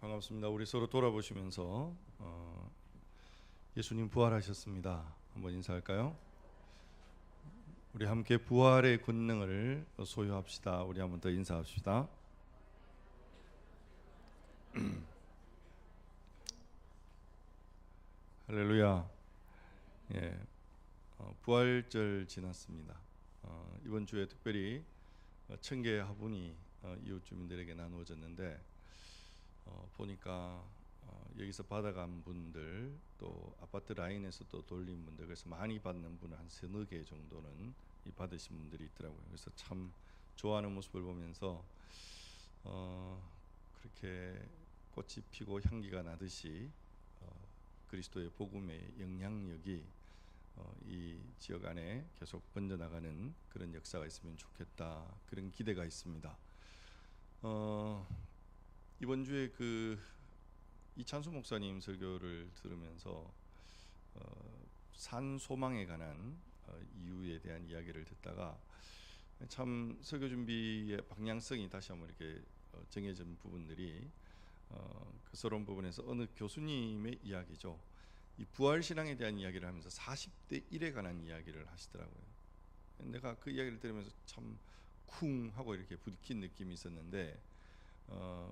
반갑습니다. 우리 서로 돌아보시면서 예수님 부활하셨습니다. 한번 인사할까요? 우리 함께 부활의 권능을 소유합시다. 우리 한번 더 인사합시다. 할렐루야. 예, 부활절 지났습니다. 이번 주에 특별히 청계 화분이 이웃 주민들에게 나누어졌는데 보니까 여기서 받아간 분들 또 아파트 라인에서 또 돌린 분들, 그래서 많이 받는 분은 한 서너 개 정도는 받으신 분들이 있더라고요. 그래서 참 좋아하는 모습을 보면서 그렇게 꽃이 피고 향기가 나듯이 그리스도의 복음의 영향력이 이 지역 안에 계속 번져나가는 그런 역사가 있으면 좋겠다, 그런 기대가 있습니다. 이번 주에 이찬수 목사님 설교를 들으면서 산 소망에 관한 이유에 대한 이야기를 듣다가 참 설교 준비의 방향성이 다시 한번 이렇게 정해진 부분들이 그런 부분에서 어느 교수님의 이야기죠. 이 부활 신앙에 대한 이야기를 하면서 40대 1에 관한 이야기를 하시더라고요. 내가 그 이야기를 들으면서 참 쿵 하고 이렇게 부딪힌 느낌이 있었는데,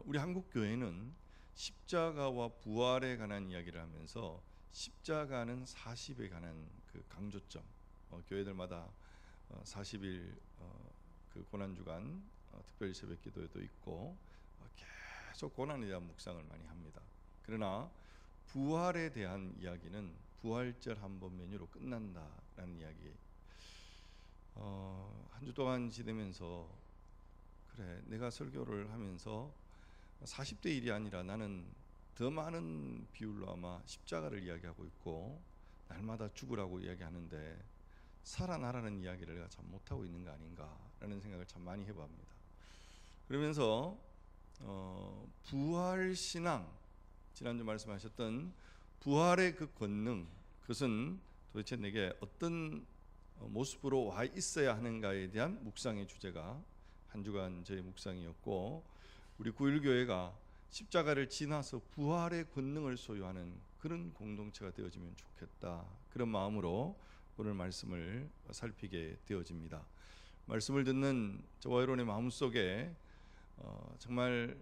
우리 한국 교회는 십자가와 부활에 관한 이야기를 하면서 십자가는 40에 관한 그 강조점, 교회들마다 40일 그 고난주간 특별 새벽 기도에도 있고 계속 고난에 대한 묵상을 많이 합니다. 그러나 부활에 대한 이야기는 부활절 한 번 메뉴로 끝난다라는 이야기. 한 주 동안 지내면서 그래, 내가 설교를 하면서 40대 1이 아니라 나는 더 많은 비율로 아마 십자가를 이야기하고 있고 날마다 죽으라고 이야기하는데 살아나라는 이야기를 내가 참 못하고 있는 거 아닌가라는 생각을 참 많이 해봅니다. 그러면서 부활신앙, 지난주 말씀하셨던 부활의 그 권능, 그것은 도대체 내게 어떤 모습으로 와 있어야 하는가에 대한 묵상의 주제가 한 주간 저의 묵상이었고, 우리 9.1교회가 십자가를 지나서 부활의 권능을 소유하는 그런 공동체가 되어지면 좋겠다, 그런 마음으로 오늘 말씀을 살피게 되어집니다. 말씀을 듣는 저와 여러분의 마음속에 정말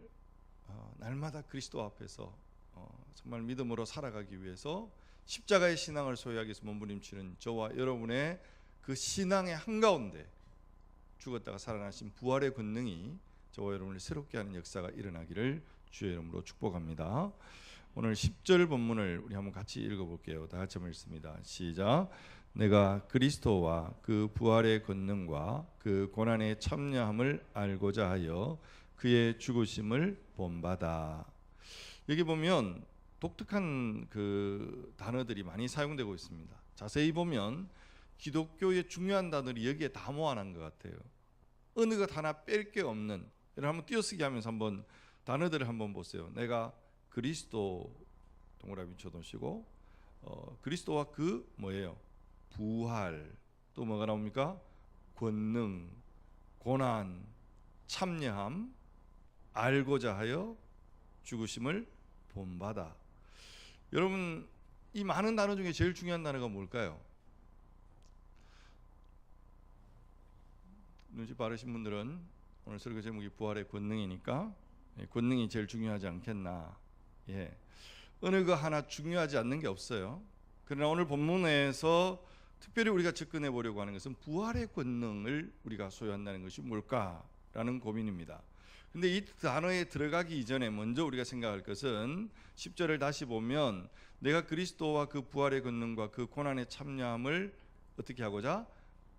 날마다 그리스도 앞에서 정말 믿음으로 살아가기 위해서 십자가의 신앙을 소유하기 위해서 몸부림치는 저와 여러분의 그 신앙의 한가운데 죽었다가 살아나신 부활의 권능이 저와 여러분을 새롭게 하는 역사가 일어나기를 주의 이름으로 축복합니다. 오늘 10절 본문을 우리 한번 같이 읽어볼게요. 다 같이 읽습니다. 시작. 내가 그리스도와 그 부활의 권능과 그 고난의 참여함을 알고자 하여 그의 죽으심을 본받아. 여기 보면 독특한 그 단어들이 많이 사용되고 있습니다. 자세히 보면 기독교의 중요한 단어들이 여기에 다 모아놓은 것 같아요. 어느 것 하나 뺄 게 없는. 여러분 한번 띄어쓰기 하면서 한번 단어들을 한번 보세요. 내가 그리스도, 동그라미 쳐놓으시고 그리스도와 그 뭐예요? 부활. 또 뭐가 나옵니까? 권능, 고난, 참여함, 알고자 하여 죽으심을 본받아. 여러분, 이 많은 단어 중에 제일 중요한 단어가 뭘까요? 눈치 빠르신 분들은 오늘 설교 제목이 부활의 권능이니까 권능이 제일 중요하지 않겠나. 예, 어느 거 하나 중요하지 않는 게 없어요. 그러나 오늘 본문에서 특별히 우리가 접근해 보려고 하는 것은 부활의 권능을 우리가 소유한다는 것이 뭘까라는 고민입니다. 근데 이 단어에 들어가기 이전에 먼저 우리가 생각할 것은 10절을 다시 보면 내가 그리스도와 그 부활의 권능과 그 고난의 참여함을 어떻게 하고자?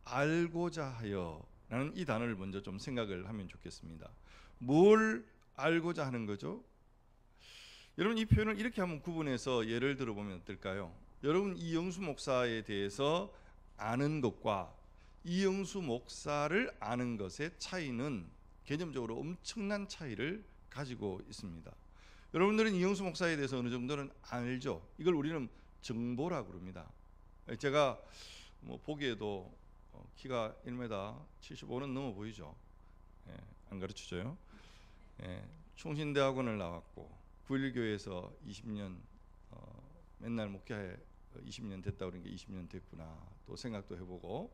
알고자 하여 라는 이 단어를 먼저 좀 생각을 하면 좋겠습니다. 뭘 알고자 하는 거죠? 여러분, 이 표현을 이렇게 한번 구분해서 예를 들어보면 어떨까요? 여러분, 이영수 목사에 대해서 아는 것과 이영수 목사를 아는 것의 차이는 개념적으로 엄청난 차이를 가지고 있습니다. 여러분들은 이영수 목사에 대해서 어느 정도는 알죠? 이걸 우리는 정보라고 그럽니다. 제가 보기에도 키가 1m 75는 넘어 보이죠? 안 가르쳐줘요? 충신대학원을 나왔고 9.1교회에서 20년 맨날 목회해 20년 됐다 그러는 게 20년 됐구나 또 생각도 해보고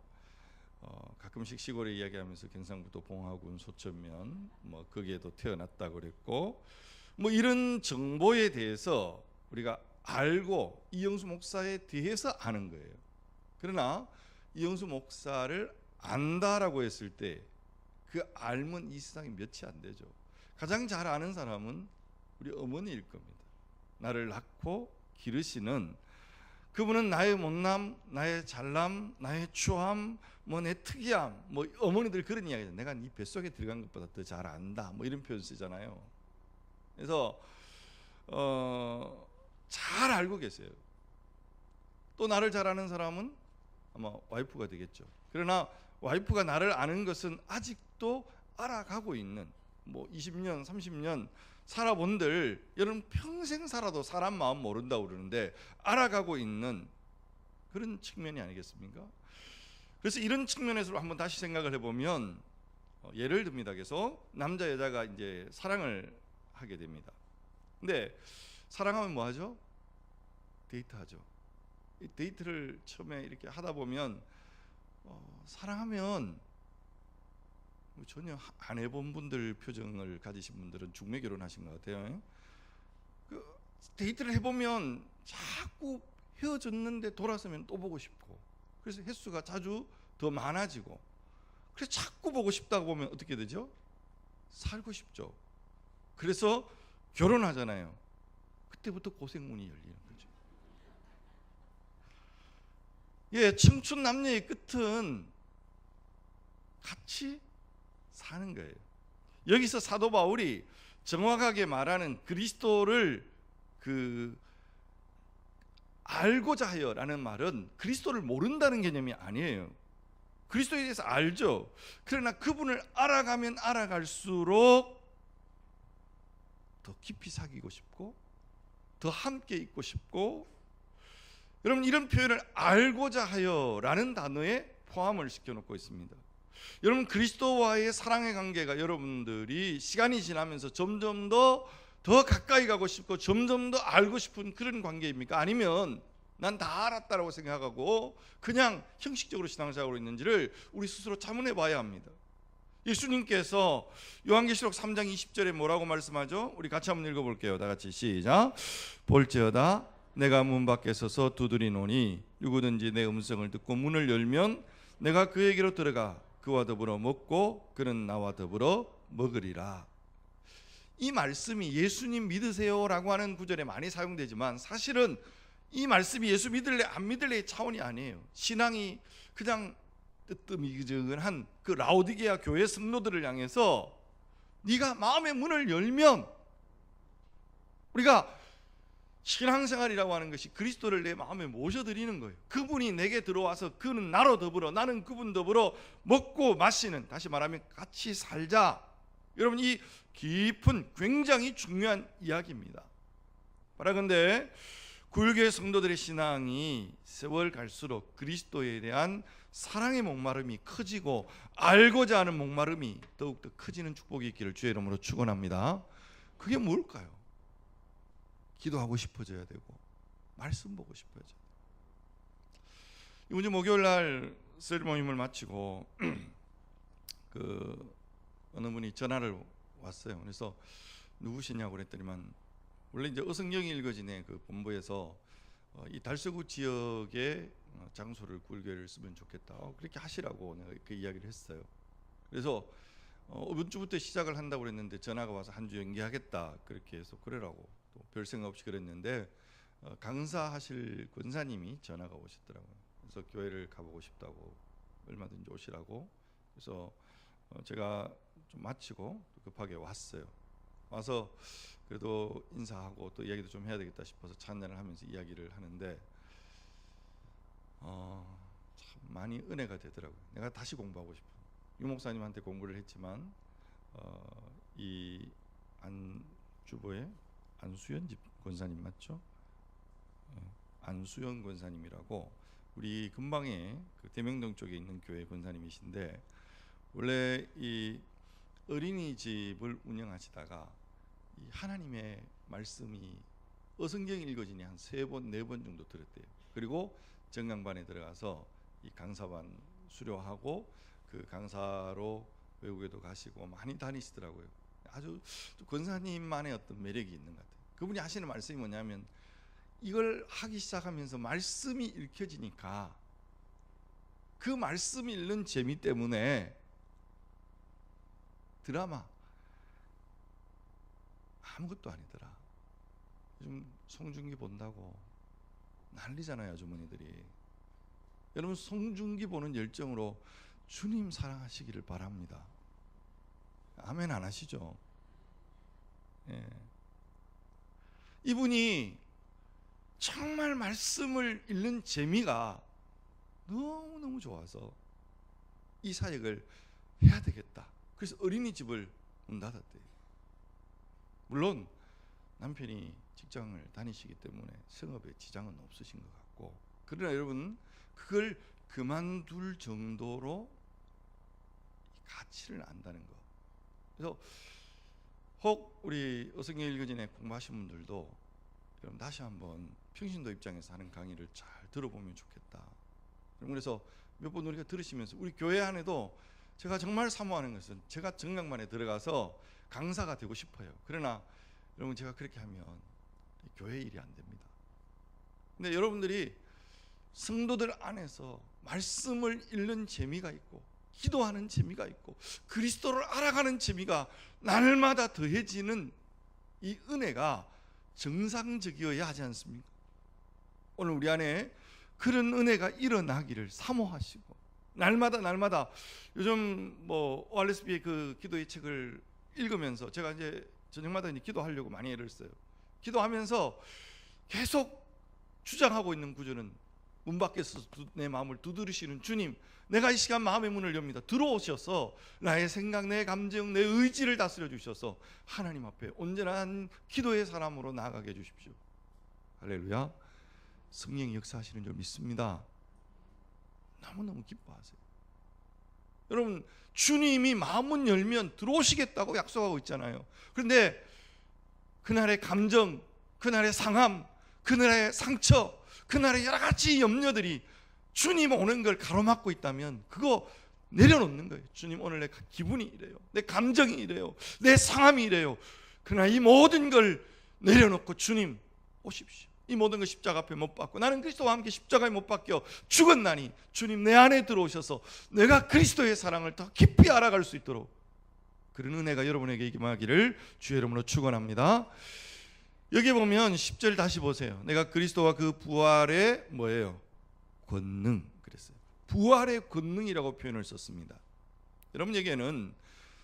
가끔씩 시골에 이야기하면서 경상북도 봉화군 소천면 뭐 거기에도 태어났다 그랬고 뭐 이런 정보에 대해서 우리가 알고 이영수 목사에 대해서 아는 거예요. 그러나 이영수 목사를 안다라고 했을 때 그 알면 이 세상에 몇이 안 되죠. 가장 잘 아는 사람은 우리 어머니일 겁니다. 나를 낳고 기르시는 그분은 나의 못남, 나의 잘남, 나의 추함, 뭐 내 특이함, 뭐 어머니들 그런 이야기죠. 내가 네 뱃속에 들어간 것보다 더 잘 안다, 뭐 이런 표현 쓰잖아요. 그래서 잘 알고 계세요. 또 나를 잘 아는 사람은 아마 와이프가 되겠죠. 그러나 와이프가 나를 아는 것은 아직도 알아가고 있는 뭐 20년, 30년 살아본들 여러분 평생 살아도 사람 마음 모른다고 그러는데 알아가고 있는 그런 측면이 아니겠습니까? 그래서 이런 측면에서 한번 다시 생각을 해보면 예를 듭니다. 계속 남자 여자가 이제 사랑을 하게 됩니다. 근데 사랑하면 뭐 하죠? 데이트하죠. 이 데이트를 처음에 이렇게 하다 보면 사랑하면 전혀 안 해본 분들 표정을 가지신 분들은 중매 결혼하신 것 같아요. 그 데이트를 해보면 자꾸 헤어졌는데 돌아서면 또 보고 싶고 그래서 횟수가 자주 더 많아지고 그래서 자꾸 보고 싶다고 보면 어떻게 되죠? 살고 싶죠. 그래서 결혼하잖아요. 그때부터 고생문이 열리는 거죠. 예, 청춘 남녀의 끝은 같이 사는 거예요. 여기서 사도 바울이 정확하게 말하는 그리스도를 알고자 하여라는 말은 그리스도를 모른다는 개념이 아니에요. 그리스도에 대해서 알죠. 그러나 그분을 알아가면 알아갈수록 더 깊이 사귀고 싶고 더 함께 있고 싶고 여러분 이런 표현을 알고자 하여라는 단어에 포함을 시켜놓고 있습니다. 여러분 그리스도와의 사랑의 관계가 여러분들이 시간이 지나면서 점점 더 가까이 가고 싶고 점점 더 알고 싶은 그런 관계입니까? 아니면 난 다 알았다라고 생각하고 그냥 형식적으로 신앙생활을 있는지를 우리 스스로 자문해 봐야 합니다. 예수님께서 요한계시록 3장 20절에 뭐라고 말씀하죠? 우리 같이 한번 읽어볼게요. 다 같이 시작. 볼지어다 내가 문 밖에 서서 두드리노니 누구든지 내 음성을 듣고 문을 열면 내가 그에게로 들어가 그와 더불어 먹고 그는 나와 더불어 먹으리라. 이 말씀이 예수님 믿으세요라고 하는 구절에 많이 사용되지만 사실은 이 말씀이 예수 믿을래 안 믿을래의 차원이 아니에요. 신앙이 그냥 뜨뜻미지근한 그 라오디게아 교회 성도들을 향해서 네가 마음의 문을 열면 우리가 신앙생활이라고 하는 것이 그리스도를 내 마음에 모셔드리는 거예요. 그분이 내게 들어와서 그는 나로 더불어 나는 그분 더불어 먹고 마시는, 다시 말하면 같이 살자. 여러분 이 깊은 굉장히 중요한 이야기입니다. 바라건대 굴교의 성도들의 신앙이 세월 갈수록 그리스도에 대한 사랑의 목마름이 커지고 알고자 하는 목마름이 더욱더 커지는 축복이 있기를 주의 이름으로 축원합니다. 그게 뭘까요? 기도하고 싶어져야 되고 말씀 보고 싶어져야 돼요. 이번 주 목요일 날 셀 모임을 마치고 어느 분이 전화를 왔어요. 그래서 누구시냐고 그랬더니만 원래 이제 어성경이 읽어지네 그 본부에서 이 달서구 지역의 장소를 굴교회를 쓰면 좋겠다. 그렇게 하시라고 내가 그 이야기를 했어요. 그래서 이번 주부터 시작을 한다고 그랬는데 전화가 와서 한 주 연기하겠다 그렇게 해서 그래라고 또 별 생각 없이 그랬는데 강사하실 권사님이 전화가 오셨더라고요. 그래서 교회를 가보고 싶다고 얼마든지 오시라고. 그래서 제가 좀 마치고 급하게 왔어요. 와서 그래도 인사하고 또 이야기도 좀 해야 되겠다 싶어서 차 한잔을 하면서 이야기를 하는데 참 많이 은혜가 되더라고요. 내가 다시 공부하고 싶어. 유 목사님한테 공부를 했지만 이 안주보의 안수연 권사님 맞죠? 안수연 권사님이라고 우리 근방에 그 대명동 쪽에 있는 교회 권사님이신데 원래 이 어린이집을 운영하시다가 이 하나님의 말씀이 어성경 읽어지니 한 3번, 4번 정도 들었대요. 그리고 정강반에 들어가서 이 강사반 수료하고 그 강사로 외국에도 가시고 많이 다니시더라고요. 아주 권사님만의 어떤 매력이 있는 것 같아요. 그분이 하시는 말씀이 뭐냐면, 이걸 하기 시작하면서 말씀이 읽혀지니까 그 말씀 읽는 재미 때문에 드라마 아무것도 아니더라. 요즘 송중기 본다고 난리잖아요, 아주머니들이. 여러분, 송중기 보는 열정으로 주님 사랑하시기를 바랍니다. 아멘 안 하시죠? 예. 이분이 정말 말씀을 읽는 재미가 너무너무 좋아서 이 사역을 해야 되겠다. 그래서 어린이집을 문 닫았대요. 물론 남편이 직장을 다니시기 때문에 생업에 지장은 없으신 것 같고, 그러나 여러분, 그걸 그만둘 정도로 가치를 안다는 거. 그래서 혹 우리 어성경 읽어진에 공부하신 분들도 여러분 다시 한번 평신도 입장에서 하는 강의를 잘 들어보면 좋겠다. 그래서 몇 번 우리가 들으시면서, 우리 교회 안에도 제가 정말 사모하는 것은 제가 정강반에 들어가서 강사가 되고 싶어요. 그러나 여러분, 제가 그렇게 하면 교회 일이 안 됩니다. 근데 여러분들이 성도들 안에서 말씀을 읽는 재미가 있고, 기도하는 재미가 있고, 그리스도를 알아가는 재미가 날마다 더해지는 이 은혜가 정상적이어야 하지 않습니까? 오늘 우리 안에 그런 은혜가 일어나기를 사모하시고, 날마다 요즘 뭐 ORSB의 그 기도의 책을 읽으면서 제가 이제 저녁마다 이제 기도하려고 많이 애를 써요. 기도하면서 계속 주장하고 있는 구절은, 문 밖에서 내 마음을 두드리시는 주님, 내가 이 시간 마음의 문을 엽니다. 들어오셔서 나의 생각, 내 감정, 내 의지를 다스려 주셔서 하나님 앞에 온전한 기도의 사람으로 나아가게 해주십시오. 할렐루야. 성령이 역사하시는 줄 믿습니다. 너무너무 기뻐하세요. 여러분, 주님이 마음문 열면 들어오시겠다고 약속하고 있잖아요. 그런데 그날의 감정, 그날의 상함, 그날의 상처, 그날의 여러 가지 염려들이 주님 오는 걸 가로막고 있다면 그거 내려놓는 거예요. 주님, 오늘 내 기분이 이래요, 내 감정이 이래요, 내 상함이 이래요. 그러나 이 모든 걸 내려놓고 주님 오십시오. 이 모든 걸 십자가 앞에 못 박고 나는 그리스도와 함께 십자가에 못 박혀 죽었나니 주님 내 안에 들어오셔서 내가 그리스도의 사랑을 더 깊이 알아갈 수 있도록 그런 은혜가 여러분에게 임하기를 주의 이름으로 축원합니다. 여기 보면 10절 다시 보세요. 내가 그리스도와 그 부활의 뭐예요? 권능 그랬어요. 부활의 권능이라고 표현을 썼습니다. 여러분, 여기에는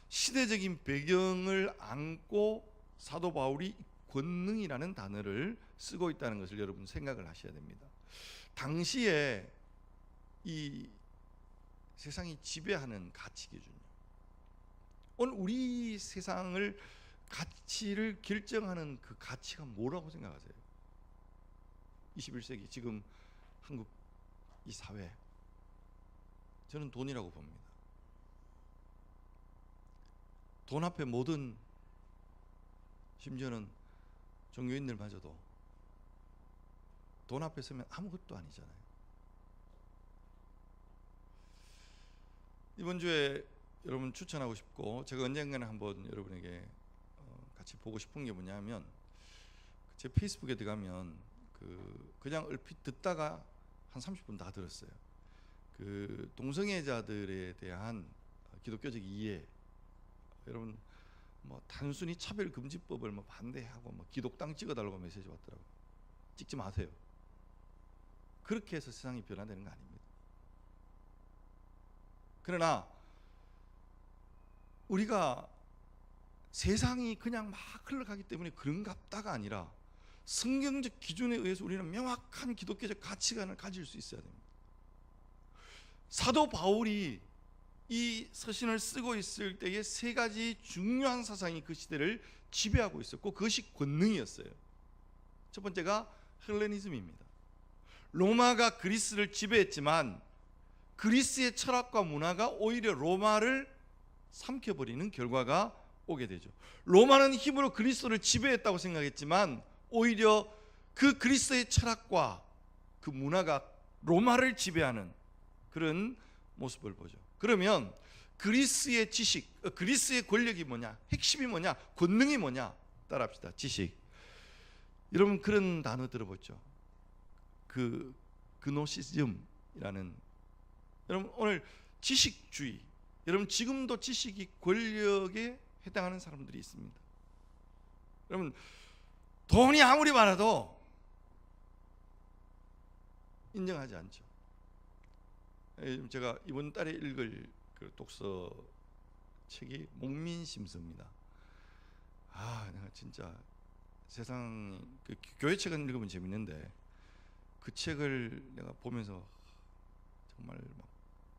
시대적인 배경을 안고 사도 바울이 권능이라는 단어를 쓰고 있다는 것을 여러분 생각을 하셔야 됩니다. 당시에 이 세상이 지배하는 가치 기준, 오늘 우리 세상을 가치를 결정하는 그 가치가 뭐라고 생각하세요? 21세기 지금 한국 이 사회, 저는 돈이라고 봅니다. 돈 앞에 모든, 심지어는 종교인들마저도 돈 앞에 서면 아무것도 아니잖아요. 이번 주에 여러분 추천하고 싶고, 제가 언젠가는 한번 여러분에게 같이 보고 싶은 게 뭐냐면, 제 페이스북에 들어가면 그냥 얼핏 듣다가 한 30분 다 들었어요. 그 동성애자들에 대한 기독교적 이해, 여러분 뭐 단순히 차별금지법을 뭐 반대하고 뭐 기독당 찍어달라고 메시지 왔더라고요. 찍지 마세요. 그렇게 해서 세상이 변화되는 거 아닙니다. 그러나 우리가 세상이 그냥 막 흘러가기 때문에 그런갑다가 아니라 성경적 기준에 의해서 우리는 명확한 기독교적 가치관을 가질 수 있어야 됩니다. 사도 바울이 이 서신을 쓰고 있을 때에 세 가지 중요한 사상이 그 시대를 지배하고 있었고, 그것이 권능이었어요. 첫 번째가 헬레니즘입니다. 로마가 그리스를 지배했지만 그리스의 철학과 문화가 오히려 로마를 삼켜버리는 결과가 오게 되죠. 로마는 힘으로 그리스도를 지배했다고 생각했지만 오히려 그 그리스도의 철학과 그 문화가 로마를 지배하는 그런 모습을 보죠. 그러면 그리스의 지식, 그리스의 권력이 뭐냐, 핵심이 뭐냐, 권능이 뭐냐, 따라합시다. 지식. 여러분 그런 단어 들어보죠. 그 그노시즘이라는, 여러분 오늘 지식주의, 여러분 지금도 지식이 권력에 해당하는 사람들이 있습니다. 여러분 돈이 아무리 많아도 인정하지 않죠. 제가 이번 달에 읽을 그 독서 책이 목민심서입니다. 내가 진짜 세상 그 교회 책은 읽으면 재밌는데 그 책을 내가 보면서 정말 막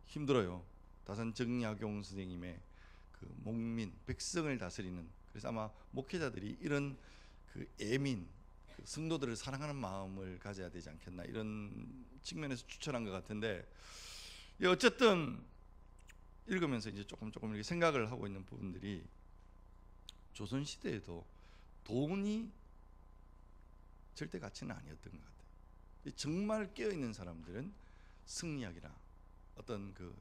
힘들어요. 다산 정약용 선생님의 그 목민, 백성을 다스리는, 그래서 아마 목회자들이 이런 그 애민, 그 성도들을 사랑하는 마음을 가져야 되지 않겠나, 이런 측면에서 추천한 것 같은데, 어쨌든 읽으면서 이제 조금 이렇게 생각을 하고 있는 부분들이, 조선 시대에도 돈이 절대 가치는 아니었던 것 같아요. 정말 깨어 있는 사람들은 승리학이나 어떤 그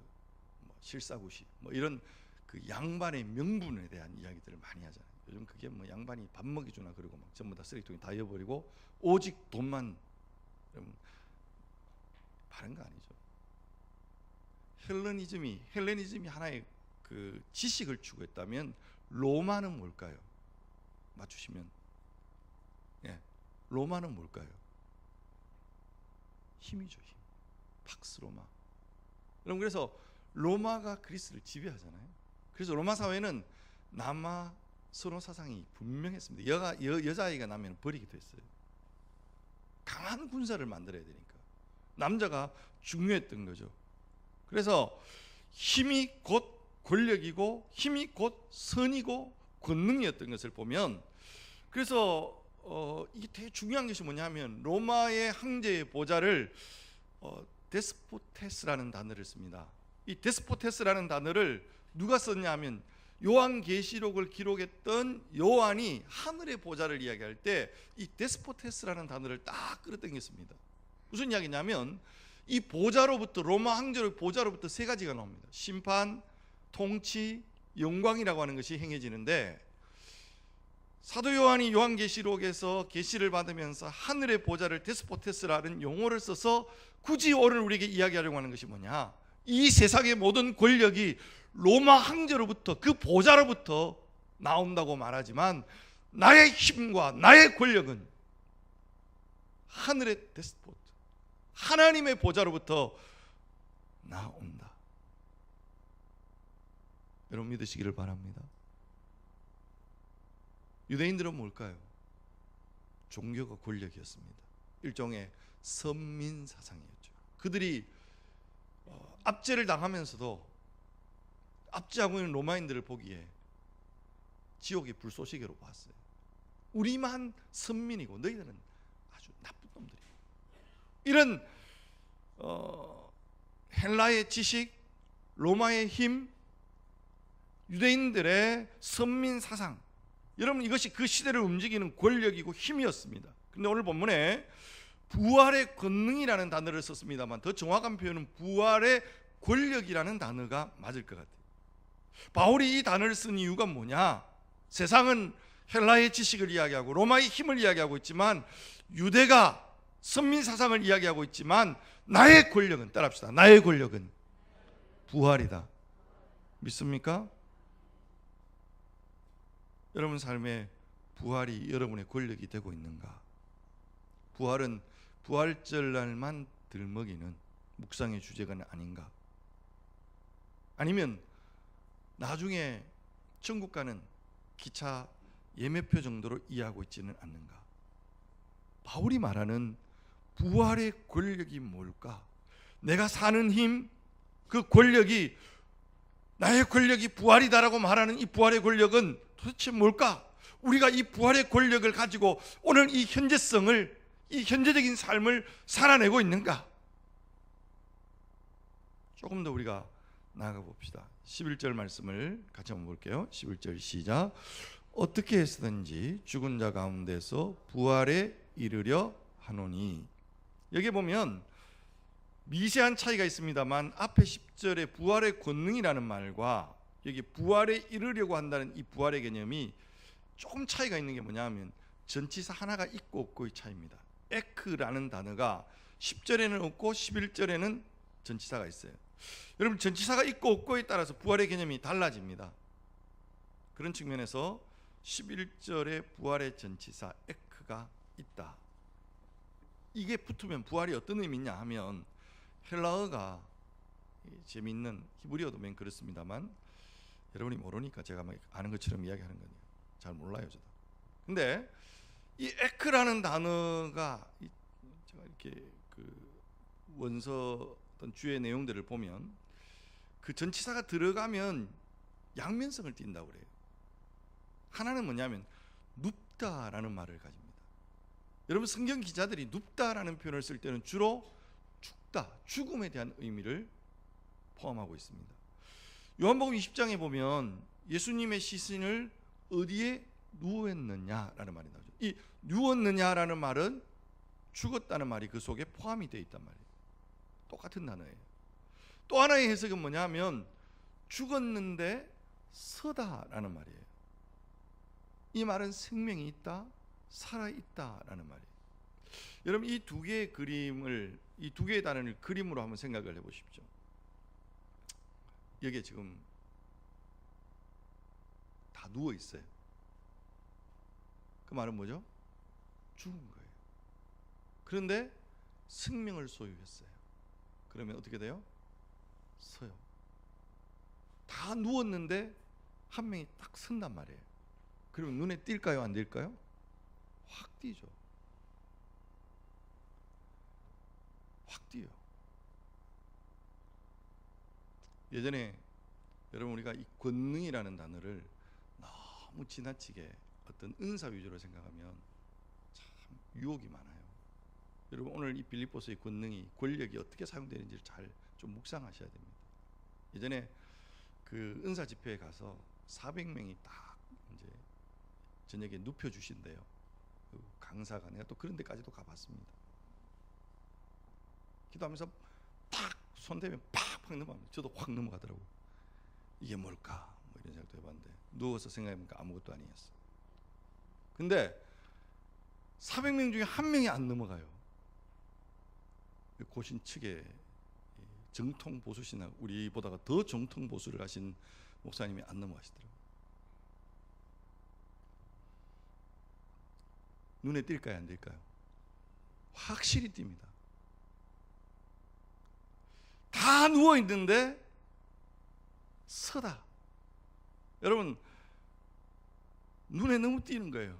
실사구시 이런 그 양반의 명분에 대한 이야기들을 많이 하잖아요. 요즘 그게 양반이 밥 먹이 주나 그러고 막 전부 다 쓰레기통에 다 잃어버리고 오직 돈만 바른 거 아니죠. 헬레니즘이 하나의 그 지식을 추구했다면 로마는 뭘까요? 맞추시면, 로마는 뭘까요? 힘이죠, 힘. 팍스 로마. 여러분 그래서 로마가 그리스를 지배하잖아요. 그래서 로마 사회는 남아 선호 사상이 분명했습니다. 여자아이가 나면 버리기도 했어요. 강한 군사를 만들어야 되니까 남자가 중요했던 거죠. 그래서 힘이 곧 권력이고 힘이 곧 선이고 권능이었던 것을 보면, 그래서 이게 되게 중요한 것이 뭐냐면 로마의 황제의 보좌를 데스포테스라는 단어를 씁니다. 이 데스포테스라는 단어를 누가 썼냐 하면 요한계시록을 기록했던 요한이 하늘의 보좌를 이야기할 때 이 데스포테스라는 단어를 딱 끌어당겼습니다. 무슨 이야기냐면 이 보좌로부터, 로마 황제의 보좌로부터 세 가지가 나옵니다. 심판, 통치, 영광이라고 하는 것이 행해지는데, 사도 요한이 요한계시록에서 계시를 받으면서 하늘의 보좌를 데스포테스라는 용어를 써서 굳이 오늘 우리에게 이야기하려고 하는 것이 뭐냐, 이 세상의 모든 권력이 로마 황제로부터, 그 보좌로부터 나온다고 말하지만 나의 힘과 나의 권력은 하늘의 데스포트, 하나님의 보좌로부터 나온다. 여러분 믿으시기를 바랍니다. 유대인들은 뭘까요? 종교가 권력이었습니다. 일종의 선민 사상이었죠. 그들이 압제를 당하면서도 압제하고 있는 로마인들을 보기에 지옥의 불쏘시개로 봤어요. 우리만 선민이고 너희들은 아주 나쁜 놈들이고, 이런 헬라의 지식, 로마의 힘, 유대인들의 선민 사상, 여러분 이것이 그 시대를 움직이는 권력이고 힘이었습니다. 그런데 오늘 본문에 부활의 권능이라는 단어를 썼습니다만 더 정확한 표현은 부활의 권력이라는 단어가 맞을 것 같아요. 바울이 이 단어를 쓴 이유가 뭐냐? 세상은 헬라의 지식을 이야기하고 로마의 힘을 이야기하고 있지만, 유대가 선민 사상을 이야기하고 있지만, 나의 권력은, 따라합시다, 나의 권력은 부활이다. 믿습니까? 여러분 삶에 부활이 여러분의 권력이 되고 있는가? 부활은 부활절날만 들먹이는 묵상의 주제가 아닌가? 아니면 나중에 천국 가는 기차 예매표 정도로 이해하고 있지는 않는가? 바울이 말하는 부활의 권력이 뭘까? 내가 사는 힘, 그 권력이, 나의 권력이 부활이다라고 말하는 이 부활의 권력은 도대체 뭘까? 우리가 이 부활의 권력을 가지고 오늘 이 현재성을, 이 현재적인 삶을 살아내고 있는가? 조금 더 우리가 나아가 봅시다. 11절 말씀을 같이 한번 볼게요. 11절 시작. 어떻게 해서든지 죽은 자 가운데서 부활에 이르려 하노니. 여기 보면 미세한 차이가 있습니다만 앞에 10절에 부활의 권능이라는 말과 여기 부활에 이르려고 한다는 이 부활의 개념이 조금 차이가 있는 게 뭐냐면 전치사 하나가 있고 없고의 차이입니다. 에크라는 단어가 10절에는 없고 11절에는 전치사가 있어요. 여러분, 전치사가 있고 없고에 따라서 부활의 개념이 달라집니다. 그런 측면에서 11절에 부활의 전치사 에크가 있다. 이게 붙으면 부활이 어떤 의미냐 하면, 헬라어가 재미있는, 히브리어도 맨 그렇습니다만 여러분이 모르니까 제가 막 아는 것처럼 이야기하는 거예요. 잘 몰라요 저도. 근데 이 에크라는 단어가 제가 이렇게 그 원서 어떤 주의 내용들을 보면 그 전치사가 들어가면 양면성을 띈다고 그래요. 하나는 뭐냐면 눕다라는 말을 가집니다. 여러분, 성경 기자들이 눕다라는 표현을 쓸 때는 주로 죽다, 죽음에 대한 의미를 포함하고 있습니다. 요한복음 20장에 보면 예수님의 시신을 어디에 누웠느냐라는 말이 나오죠. 이 누웠느냐라는 말은 죽었다는 말이 그 속에 포함이 되어 있단 말이에요. 똑같은 단어예요. 또 하나의 해석은 뭐냐면 죽었는데 서다라는 말이에요. 이 말은 생명이 있다, 살아있다라는 말이에요. 여러분, 이 두 개의 그림을, 이 두 개의 단어를 그림으로 한번 생각을 해보십시오. 여기에 지금 다 누워 있어요. 그 말은 뭐죠? 죽은 거예요. 그런데 생명을 소유했어요. 그러면 어떻게 돼요? 서요. 다 누웠는데 한 명이 딱 선단 말이에요. 그러면 눈에 띌까요, 안 띌까요? 확 띄죠. 확 띄요. 예전에 여러분, 우리가 이 권능이라는 단어를 너무 지나치게 어떤 은사 위주로 생각하면 참 유혹이 많아요. 여러분, 오늘 이 빌립보서의 권능이, 권력이 어떻게 사용되는지를 잘 좀 묵상하셔야 됩니다. 예전에 그 은사 집회에 가서 400명이 딱 이제 저녁에 눕혀 주신대요. 그 강사가, 내가 또 그런 데까지도 가봤습니다. 기도하면서 탁 손대면 팍팍 넘어갑니다. 저도 확 넘어가더라고요. 이게 뭘까? 뭐 이런 생각도 해봤는데 누워서 생각해보니까 아무것도 아니었어. 근데 400명 중에 한 명이 안 넘어가요. 고신 측에 정통 보수시나 우리보다가 더 정통 보수를 하신 목사님이 안 넘어가시더라고요. 눈에 띌까요, 안 띌까요? 확실히 띕니다. 다 누워 있는데 서다. 여러분, 눈에 너무 띄는 거예요.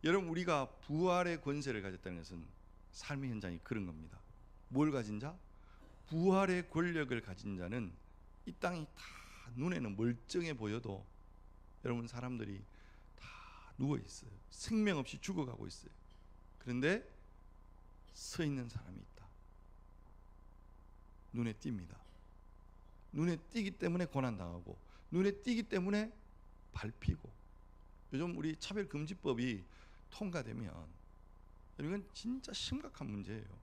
여러분, 우리가 부활의 권세를 가졌다는 것은 삶의 현장이 그런 겁니다. 뭘 가진 자? 부활의 권력을 가진 자는 이 땅이 다 눈에는 멀쩡해 보여도 여러분, 사람들이 다 누워 있어요. 생명 없이 죽어가고 있어요. 그런데 서 있는 사람이 있다. 눈에 띕니다. 눈에 띄기 때문에 고난당하고, 눈에 띄기 때문에 밟히고. 요즘 우리 차별금지법이 통과되면 이건 진짜 심각한 문제예요.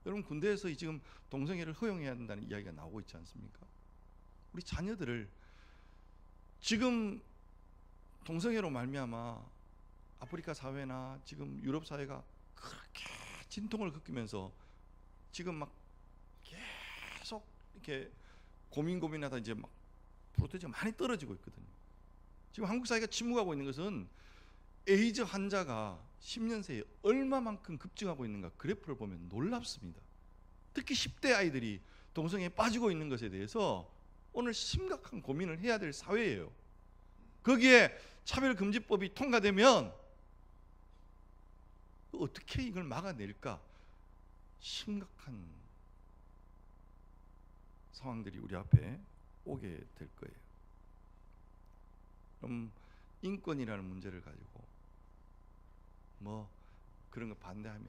여러분, 군대에서 지금 동성애를 허용해야 한다는 이야기가 나오고 있지 않습니까? 우리 자녀들을 지금 동성애로 말미암아 아프리카 사회나 지금 유럽 사회가 그렇게 진통을 겪으면서 지금 막 계속 이렇게 고민하다 이제 막 프로테이지가 많이 떨어지고 있거든요. 지금 한국 사회가 침묵하고 있는 것은 에이즈 환자가 10년 새에 얼마만큼 급증하고 있는가 그래프를 보면 놀랍습니다. 특히 10대 아이들이 동성애에 빠지고 있는 것에 대해서 오늘 심각한 고민을 해야 될 사회예요. 거기에 차별금지법이 통과되면 어떻게 이걸 막아낼까? 심각한 상황들이 우리 앞에 오게 될 거예요. 그럼 인권이라는 문제를 가지고 뭐 그런 거 반대하면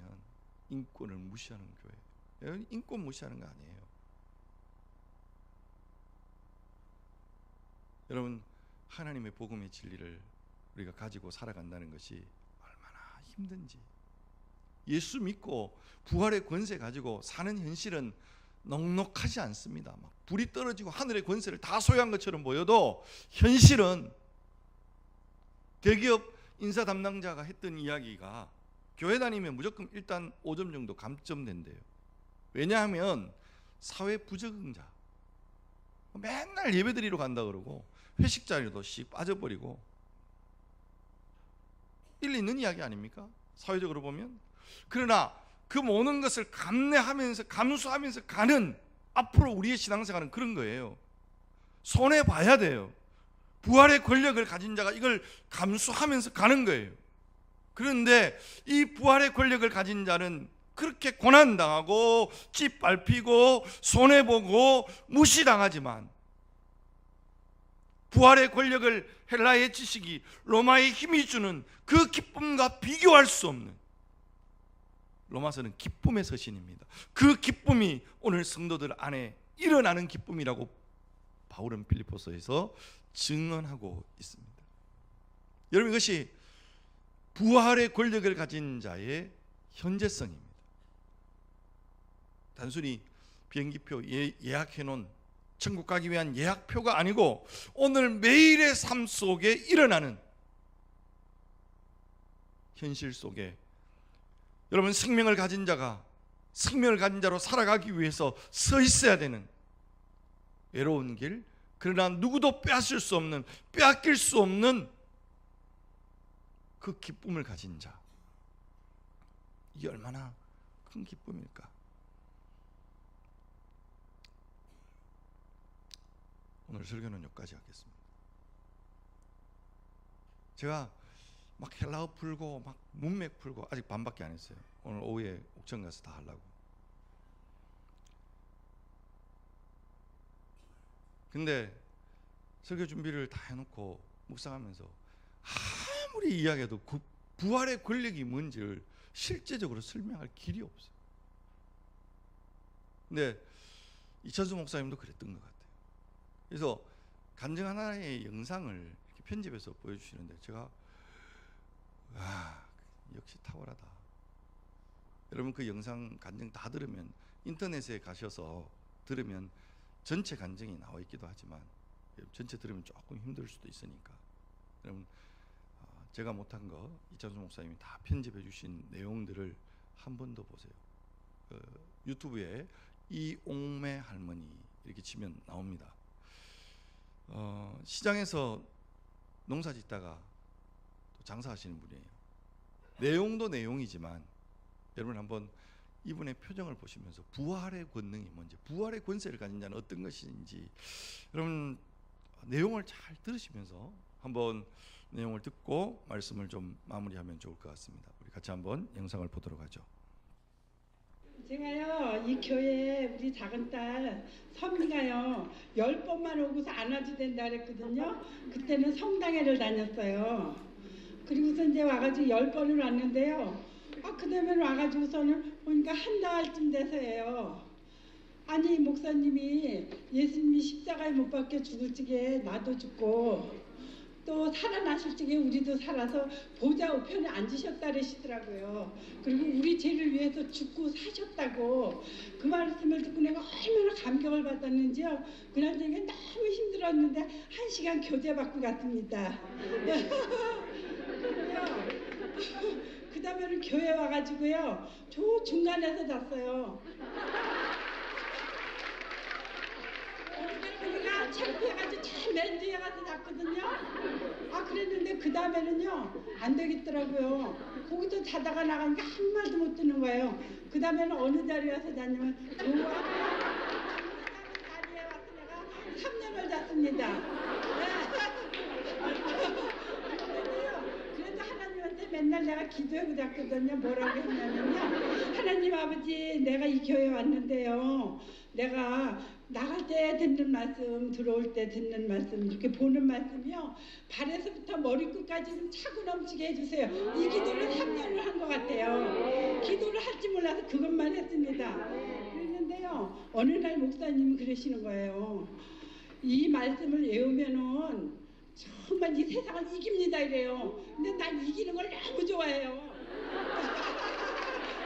인권을 무시하는 교회. 인권 무시하는 거 아니에요. 여러분, 하나님의 복음의 진리를 우리가 가지고 살아간다는 것이 얼마나 힘든지, 예수 믿고 부활의 권세 가지고 사는 현실은 넉넉하지 않습니다. 막 불이 떨어지고 하늘의 권세를 다 소유한 것처럼 보여도 현실은, 대기업 인사 담당자가 했던 이야기가 교회 다니면 무조건 일단 5점 정도 감점된대요. 왜냐하면 사회 부적응자, 맨날 예배드리러 간다 그러고 회식 자리도 씩 빠져버리고, 일리 있는 이야기 아닙니까? 사회적으로 보면. 그러나 그 모든 것을 감내하면서 감수하면서 가는, 앞으로 우리의 신앙생활은 그런 거예요. 손해 봐야 돼요. 부활의 권력을 가진 자가 이걸 감수하면서 가는 거예요. 그런데 이 부활의 권력을 가진 자는 그렇게 고난당하고 짓밟히고 손해보고 무시당하지만, 부활의 권력을 헬라의 지식이, 로마의 힘이 주는 그 기쁨과 비교할 수 없는, 로마서는 기쁨의 서신입니다. 그 기쁨이 오늘 성도들 안에 일어나는 기쁨이라고 바울은 빌립보서에서 증언하고 있습니다. 여러분, 이것이 부활의 권력을 가진 자의 현재성입니다. 단순히 비행기표 예약해놓은 천국 가기 위한 예약표가 아니고, 오늘 매일의 삶 속에 일어나는 현실 속에 여러분, 생명을 가진 자가 생명을 가진 자로 살아가기 위해서 서 있어야 되는 외로운 길, 그러나 누구도 빼앗을 수 없는, 빼앗길 수 없는 그 기쁨을 가진 자, 이게 얼마나 큰 기쁨일까? 오늘 설교는 여기까지 하겠습니다. 제가 막 헬라어 풀고 막 문맥 풀고 아직 반밖에 안 했어요. 오늘 오후에 옥천 가서 다 하려고. 근데 설교 준비를 다 해놓고 묵상하면서 아무리 이야기해도 그 부활의 권력이 뭔지를 실제적으로 설명할 길이 없어요. 근데 이천수 목사님도 그랬던 것 같아요. 그래서 간증 하나의 영상을 이렇게 편집해서 보여주시는데, 제가 역시 탁월하다. 여러분, 그 영상 간증 다 들으면, 인터넷에 가셔서 들으면 전체 간증이 나와 있기도 하지만 전체 들으면 조금 힘들 수도 있으니까, 여러분, 제가 못한 거 이찬수 목사님이 다 편집해 주신 내용들을 한 번 더 보세요. 유튜브에 이옥매 할머니 이렇게 치면 나옵니다. 시장에서 농사 짓다가 또 장사하시는 분이에요. 내용도 내용이지만 여러분, 한번 이분의 표정을 보시면서 부활의 권능이 뭔지, 부활의 권세를 가진 자는 어떤 것인지, 여러분 내용을 잘 들으시면서 한번 내용을 듣고 말씀을 좀 마무리하면 좋을 것 같습니다. 우리 같이 한번 영상을 보도록 하죠. 제가요, 이 교회에 우리 작은 딸 선미가요 10번만 오고서 안아도 된다 그랬거든요. 그때는 성당회를 다녔어요. 그리고서 이제 와가지고 10번을 왔는데요. 그 다음에 와가지고서는 보니까 한 달쯤 돼서예요. 아니, 목사님이 예수님이 십자가에 못 박혀 죽을 적에 나도 죽고 또 살아나실 적에 우리도 살아서 보좌 우편에 앉으셨다 그러시더라고요. 그리고 우리 죄를 위해서 죽고 사셨다고, 그 말씀을 듣고 내가 얼마나 감격을 받았는지요. 그날 저녁에 너무 힘들었는데 1시간 교제 받고 갔습니다. 그 다음에는 교회 와가지고요, 저 중간에서 잤어요. 우리가 창피해가지고 참 맨 뒤에 가서 잤거든요. 그랬는데 그 다음에는요 안 되겠더라고요. 거기도 자다가 나가니까 한 말도 못 듣는 거예요. 그 다음에는 어느 자리에 와서 잤냐면 자리에 와서 내가 3년을 잤습니다. 그래도 하나님한테 맨날 내가 기도하고 잤거든요. 뭐라고 했냐면요, 하나님 아버지, 내가 이 교회 왔는데요, 내가 나갈 때 듣는 말씀, 들어올 때 듣는 말씀, 이렇게 보는 말씀이요, 발에서부터 머리끝까지 좀 차고 넘치게 해주세요. 이 기도를 3년을 한 것 같아요. 기도를 할지 몰라서 그것만 했습니다. 그랬는데요, 어느 날 목사님이 그러시는 거예요. 이 말씀을 외우면은 정말 이 세상을 이깁니다 이래요. 근데 난 이기는 걸 너무 좋아해요.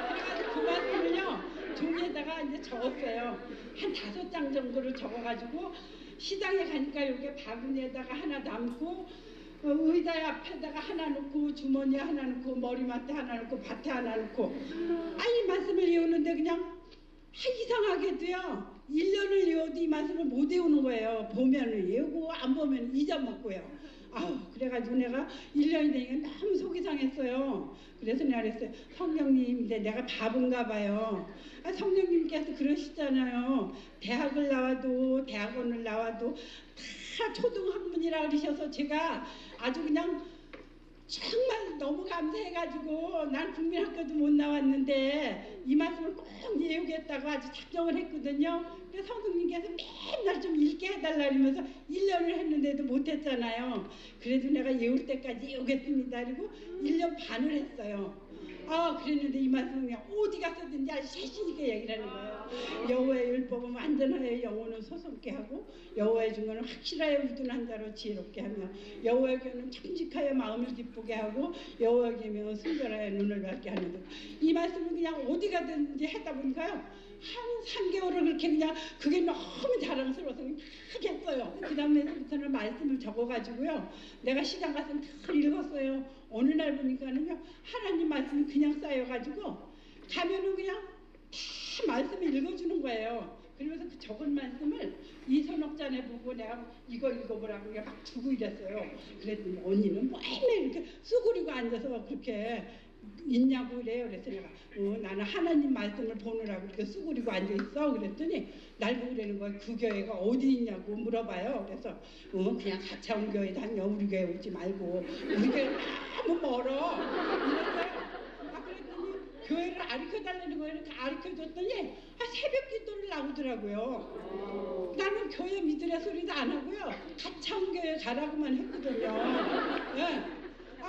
그래가지고 그 말씀을요 종이에다가 이제 적었어요. 한 5장 정도를 적어가지고 시장에 가니까 이렇게 바구니에다가 하나 담고 의자 앞에다가 하나 놓고 주머니에 하나 놓고 머리맡에 하나 놓고 밭에 하나 놓고 이 말씀을 외우는데 그냥 이상하게도요 1년을 외워도 이 말씀을 못 외우는 거예요. 보면은 외우고 안 보면 잊어먹고요. 그래가지고 내가 1년이 되니까 너무 속이 상했어요. 그래서 내가 그랬어요. 성령님 이제 내가 바본가 봐요. 성령님께서 그러시잖아요. 대학을 나와도 대학원을 나와도 다 초등학문이라 그러셔서 제가 아주 그냥 정말 너무 감사해가지고 난 국민학교도 못 나왔는데 이 말씀을 꼭 외우겠다고 아주 작정을 했거든요. 그래서 성령님께서 맨날 좀 읽게 해달라 그러면서 1년을 했는데도 못했잖아요. 그래도 내가 외울 때까지 외우겠습니다. 그리고 1년 반을 했어요. 그랬는데 이 말씀은 그냥 어디 가서든지 아주 자신있게 얘기를 하는 거예요. 여호와의 율법은 완전하여 영혼을 소송케 하고 여호와의 증거는 확실하여 우둔한 자로 지혜롭게 하며 여호와의 교는 정직하여 마음을 기쁘게 하고 여호와의 계명은 순결하여 눈을 밝게 하는 것. 이 말씀을 그냥 어디 가든지 했다 보니까요 한 3개월을 그렇게 그냥 그게 너무 자랑스러워서 막 했어요. 그 다음에부터는 말씀을 적어가지고요 내가 시장 가서 다 읽었어요. 어느 날 보니까는요 하나님 말씀이 그냥 쌓여가지고 가면은 그냥 다 말씀을 읽어주는 거예요. 그러면서 그 적은 말씀을 이선옥자네 보고 내가 이거 읽어보라고 그냥 막 주고 이랬어요. 그랬더니 언니는 맨날 이렇게 쑥그리고 앉아서 그렇게 있냐고 그래요. 그래서 내가 나는 하나님 말씀을 보느라고 이렇게 쑥그리고 앉아있어. 그랬더니 날 보고 그러는 거예요. 그 교회가 어디 있냐고 물어봐요. 그래서 그냥 가차운 교회 다녀. 우리 교회 오지 말고 우리 교회 너무 멀어. 이랬어요. 그랬더니 교회를 가르쳐달라는 거예요. 이렇게 가르쳐줬더니 새벽 기도를 나오더라고요. 나는 교회 믿으라 소리도 안 하고요. 가차운 교회 가라고만 했거든요. 네.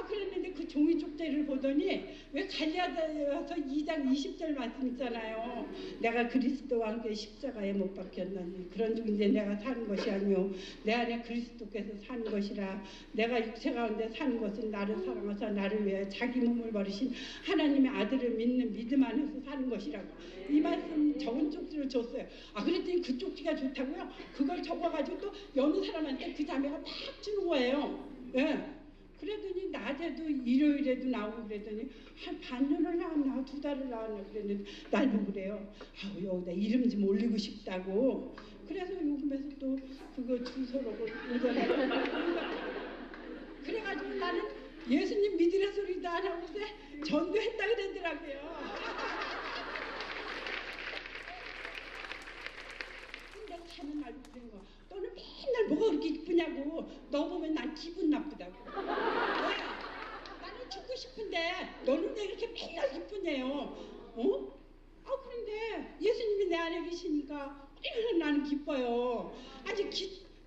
그랬는데 그 종이 쪽지를 보더니 왜 갈라디아서 2장 20절 말씀 있잖아요. 내가 그리스도와 함께 십자가에 못 박혔나니 그런즉 이제 내가 사는 것이 아니요 내 안에 그리스도께서 사는 것이라. 내가 육체 가운데 사는 것은 나를 사랑하사 나를 위해 자기 몸을 버리신 하나님의 아들을 믿는 믿음 안에서 사는 것이라고. 이 말씀 적은 쪽지를 줬어요. 그랬더니 그 쪽지가 좋다고요. 그걸 적어가지고 또 여느 사람한테 그 자매가 막 주는 거예요. 예. 그랬더니 낮에도 일요일에도 나오고 그랬더니 한 반년을 나왔나 2달을 나왔나 그랬는데 날 보고 그래요. 여기다 이름 좀 올리고 싶다고. 그래서 요금에서 또 그거 주소록을 그래가지고 나는 예수님 믿으라 소리도 안 하고 전도했다 그러더라고요. 근데 사는 말도 그런 거. 너는 맨날 뭐가 그렇게 기쁘냐고. 너 보면 난 기분 나쁘다고. 나는 죽고 싶은데 너는 왜 이렇게 맨날 기쁘냐요. 그런데 예수님이 내 안에 계시니까 얼마나 나는 기뻐요. 아직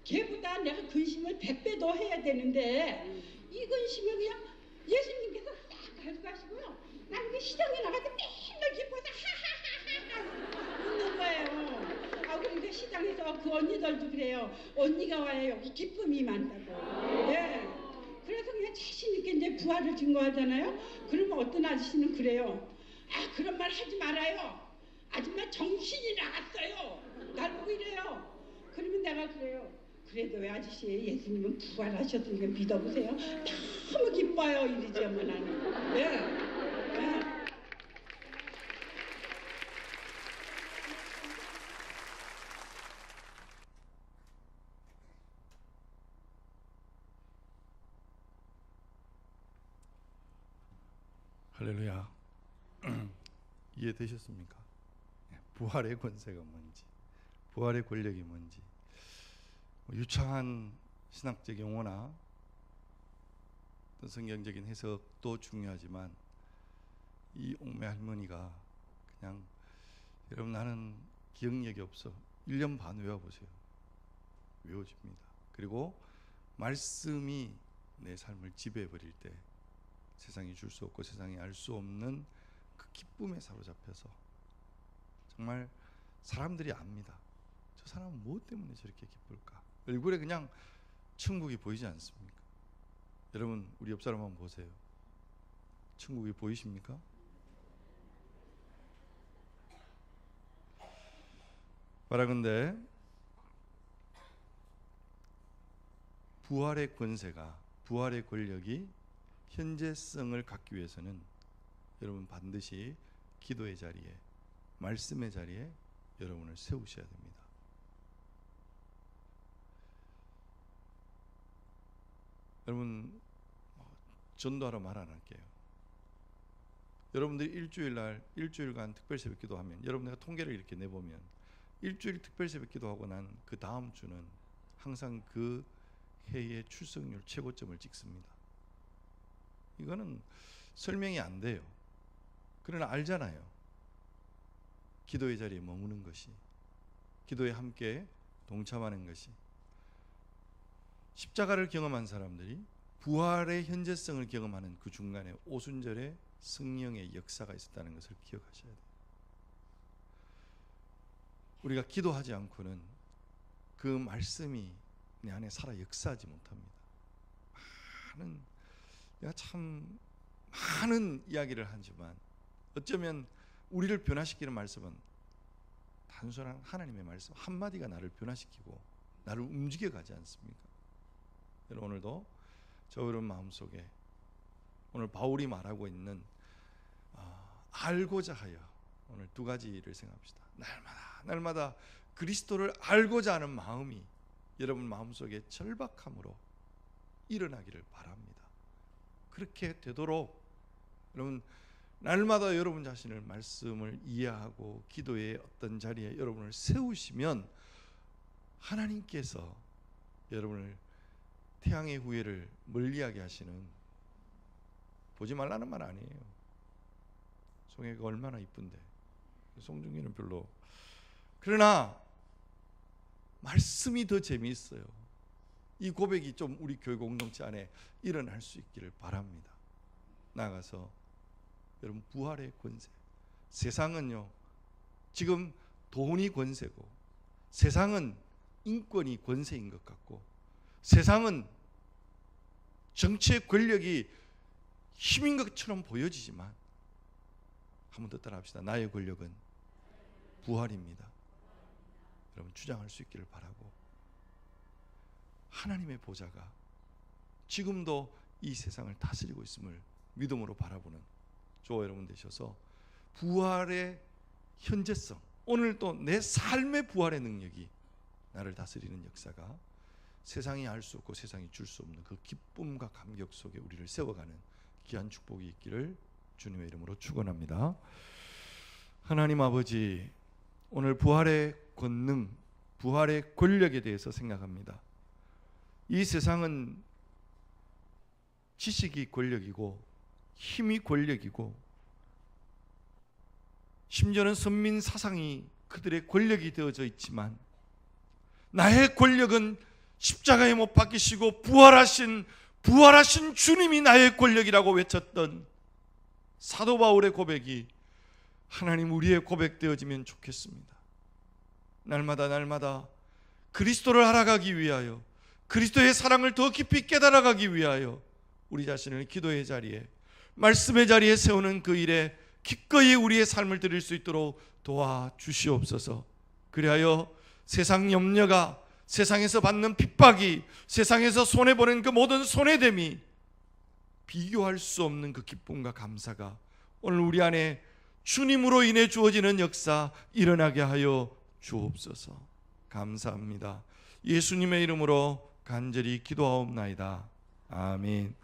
걔보다 내가 근심을 100배 더 해야 되는데 이 근심을 그냥 예수님께서 싹 가져가시고요. 나는 그 시장에 나가서 맨날 기뻐서 하하하하 웃는 거예요. 그러니까 시장에서 그 언니들도 그래요. 언니가 와야 여기 기쁨이 많다고. 네. 그래서 그냥 자신있게 이제 부활을 증거하잖아요. 그러면 어떤 아저씨는 그래요. 그런 말 하지 말아요. 아줌마 정신이 나갔어요. 날 보고 이래요. 그러면 내가 그래요. 그래도 왜 아저씨 예수님은 부활하셨으니까 믿어보세요. 너무 기뻐요. 이러지 엄마 나는. 네. 네. 할렐루야. 이해되셨습니까? 부활의 권세가 뭔지, 부활의 권력이 뭔지. 유창한 신학적 용어나 성경적인 해석도 중요하지만 이 옥매 할머니가 그냥 여러분 나는 기억력이 없어. 1년 반 외워보세요. 외워집니다. 그리고 말씀이 내 삶을 지배해버릴 때 세상이 줄 수 없고 세상이 알 수 없는 그 기쁨에 사로잡혀서 정말 사람들이 압니다. 저 사람은 무엇 때문에 저렇게 기쁠까? 얼굴에 그냥 천국이 보이지 않습니까? 여러분 우리 옆 사람 한번 보세요. 천국이 보이십니까? 바라건대 부활의 권세가, 부활의 권력이 현재성을 갖기 위해서는 여러분 반드시 기도의 자리에, 말씀의 자리에 여러분을 세우셔야 됩니다. 여러분 전도하러 말 안 할게요. 여러분들이 일주일간 특별 새벽 기도하면, 여러분들가 통계를 이렇게 내보면 일주일 특별 새벽 기도하고 난 그 다음 주는 항상 그 해의 출석률 최고점을 찍습니다. 이거는 설명이 안 돼요. 그러나 알잖아요. 기도의 자리에 머무는 것이, 기도에 함께 동참하는 것이, 십자가를 경험한 사람들이 부활의 현재성을 경험하는 그 중간에 오순절에 성령의 역사가 있었다는 것을 기억하셔야 돼요. 우리가 기도하지 않고는 그 말씀이 내 안에 살아 역사하지 못합니다. 내가 참 많은 이야기를 하지만 어쩌면 우리를 변화시키는 말씀은 단순한 하나님의 말씀 한마디가 나를 변화시키고 나를 움직여 가지 않습니까? 여러분 오늘도 저 여러분 마음속에 오늘 바울이 말하고 있는 알고자 하여 오늘 두 가지를 생각합시다. 날마다 그리스도를 알고자 하는 마음이 여러분 마음속에 절박함으로 일어나기를 바랍니다. 그렇게 되도록 여러분 날마다 여러분 자신을 말씀을 이해하고 기도의 어떤 자리에 여러분을 세우시면 하나님께서 여러분을 태양의 후예를 멀리하게 하시는, 보지 말라는 말 아니에요. 송혜가 얼마나 이쁜데 송중기는 별로. 그러나 말씀이 더 재미있어요. 이 고백이 좀 우리 교회 공동체 안에 일어날 수 있기를 바랍니다. 나아가서 여러분 부활의 권세, 세상은요 지금 돈이 권세고 세상은 인권이 권세인 것 같고 세상은 정치의 권력이 힘인 것처럼 보여지지만 한 번 더 따라합시다. 나의 권력은 부활입니다. 여러분 주장할 수 있기를 바라고, 하나님의 보좌가 지금도 이 세상을 다스리고 있음을 믿음으로 바라보는 저와 여러분 되셔서 부활의 현재성, 오늘 또 내 삶의 부활의 능력이 나를 다스리는 역사가 세상이 알 수 없고 세상이 줄 수 없는 그 기쁨과 감격 속에 우리를 세워가는 귀한 축복이 있기를 주님의 이름으로 축원합니다. 하나님 아버지, 오늘 부활의 권능, 부활의 권력에 대해서 생각합니다. 이 세상은 지식이 권력이고 힘이 권력이고 심지어는 선민 사상이 그들의 권력이 되어져 있지만 나의 권력은 십자가에 못 박히시고 부활하신 주님이 나의 권력이라고 외쳤던 사도 바울의 고백이 하나님 우리의 고백되어지면 좋겠습니다. 날마다 그리스도를 알아가기 위하여, 그리스도의 사랑을 더 깊이 깨달아가기 위하여 우리 자신을 기도의 자리에, 말씀의 자리에 세우는 그 일에 기꺼이 우리의 삶을 드릴 수 있도록 도와주시옵소서. 그리하여 세상 염려가, 세상에서 받는 핍박이, 세상에서 손해보는 그 모든 손해됨이 비교할 수 없는 그 기쁨과 감사가 오늘 우리 안에 주님으로 인해 주어지는 역사 일어나게 하여 주옵소서. 감사합니다. 예수님의 이름으로 간절히 기도하옵나이다. 아멘.